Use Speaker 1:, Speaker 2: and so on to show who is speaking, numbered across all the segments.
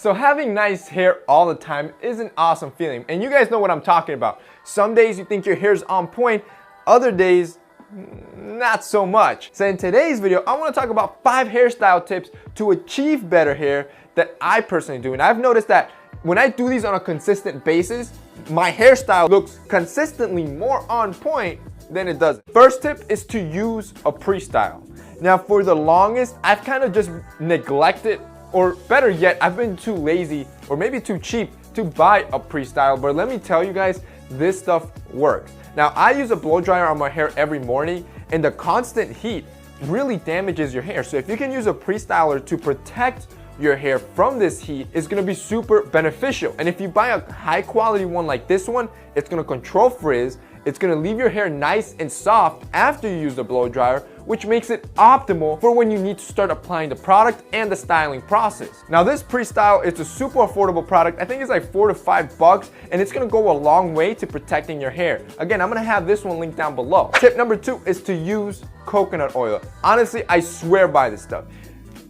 Speaker 1: So having nice hair all the time is an awesome feeling, and you guys know what I'm talking about. Some days you think your hair's on point, other days not so much. So in today's video, I want to talk about 5 hairstyle tips to achieve better hair that I personally do. And I've noticed that when I do these on a consistent basis, my hairstyle looks consistently more on point than it does. First tip is to use a pre-style. Now for the longest, I've kind of just neglected, or better yet, I've been too lazy or maybe too cheap to buy a pre-style, but let me tell you guys, this stuff works. Now I use a blow dryer on my hair every morning, and the constant heat really damages your hair. So if you can use a pre-styler to protect your hair from this heat, it's gonna be super beneficial. And if you buy a high quality one like this one, it's gonna control frizz, it's gonna leave your hair nice and soft after you use the blow dryer, which makes it optimal for when you need to start applying the product and the styling process. Now this pre-style, it's a super affordable product. I think it's like $4 to $5, and it's gonna go a long way to protecting your hair. Again, I'm gonna have this one linked down below. Tip number 2 is to use coconut oil. Honestly, I swear by this stuff.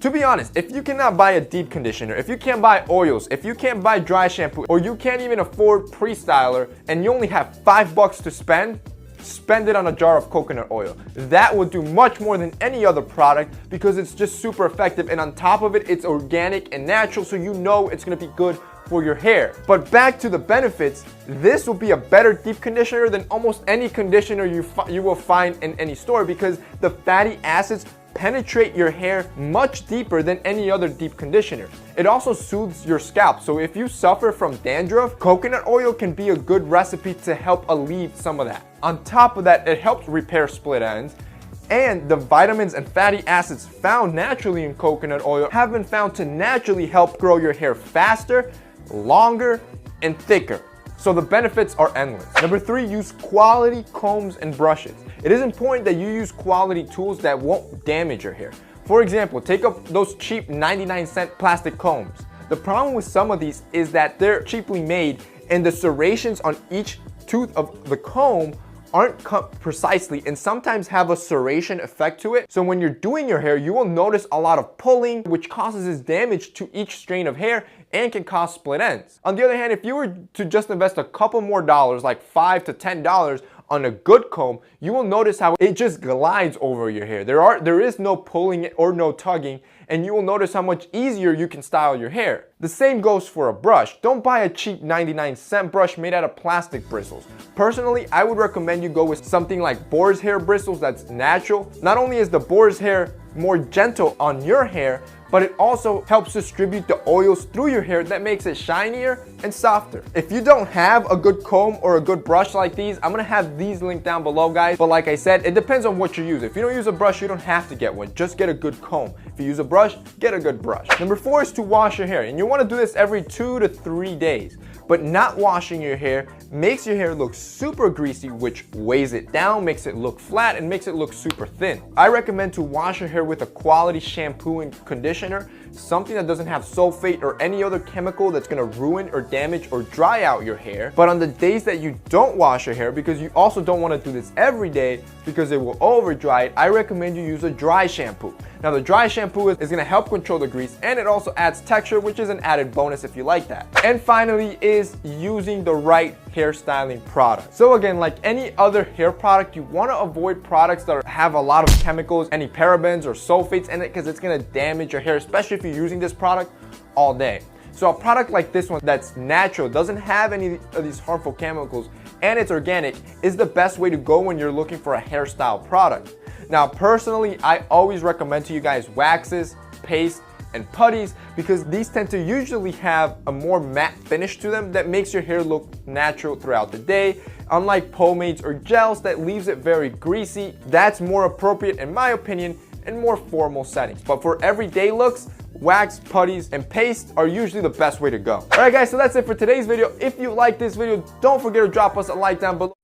Speaker 1: To be honest, if you cannot buy a deep conditioner, if you can't buy oils, if you can't buy dry shampoo, or you can't even afford pre-styler and you only have $5 to spend it on a jar of coconut oil. That will do much more than any other product because it's just super effective, and on top of it, it's organic and natural, so you know it's gonna be good for your hair. But back to the benefits, this will be a better deep conditioner than almost any conditioner you will find in any store, because the fatty acids penetrate your hair much deeper than any other deep conditioner. It also soothes your scalp, so if you suffer from dandruff, coconut oil can be a good recipe to help alleviate some of that. On top of that, it helps repair split ends, and the vitamins and fatty acids found naturally in coconut oil have been found to naturally help grow your hair faster, longer, and thicker. So the benefits are endless. Number 3, use quality combs and brushes. It is important that you use quality tools that won't damage your hair. For example, take up those cheap 99-cent plastic combs. The problem with some of these is that they're cheaply made, and the serrations on each tooth of the comb aren't cut precisely and sometimes have a serration effect to it. So when you're doing your hair, you will notice a lot of pulling, which causes damage to each strand of hair and can cause split ends. On the other hand, if you were to just invest a couple more dollars, like $5 to $10 on a good comb, you will notice how it just glides over your hair. There is no pulling or no tugging, and you will notice how much easier you can style your hair. The same goes for a brush. Don't buy a cheap 99-cent brush made out of plastic bristles. Personally, I would recommend you go with something like boar's hair bristles that's natural. Not only is the boar's hair more gentle on your hair, but it also helps distribute the oils through your hair that makes it shinier and softer. If you don't have a good comb or a good brush like these, I'm gonna have these linked down below, guys. But like I said, it depends on what you use. If you don't use a brush, you don't have to get one. Just get a good comb. If you use a brush, get a good brush. Number 4 is to wash your hair. And you wanna do this every 2 to 3 days. But not washing your hair makes your hair look super greasy, which weighs it down, makes it look flat, and makes it look super thin. I recommend to wash your hair with a quality shampoo and conditioner, something that doesn't have sulfate or any other chemical that's gonna ruin or damage or dry out your hair. But on the days that you don't wash your hair, because you also don't wanna do this every day because it will over dry it, I recommend you use a dry shampoo. Now the dry shampoo is gonna help control the grease, and it also adds texture, which is an added bonus if you like that. And finally is using the right hairstyling product. So again, like any other hair product, you wanna avoid products that have a lot of chemicals, any parabens or sulfates in it, because it's gonna damage your hair, especially if you're using this product all day. So a product like this one that's natural, doesn't have any of these harmful chemicals, and it's organic, is the best way to go when you're looking for a hairstyle product. Now personally, I always recommend to you guys waxes, paste, and putties, because these tend to usually have a more matte finish to them that makes your hair look natural throughout the day, unlike pomades or gels that leaves it very greasy. That's more appropriate in my opinion in more formal settings. But for everyday looks, wax, putties, and paste are usually the best way to go. Alright guys, so that's it for today's video. If you like this video, don't forget to drop us a like down below.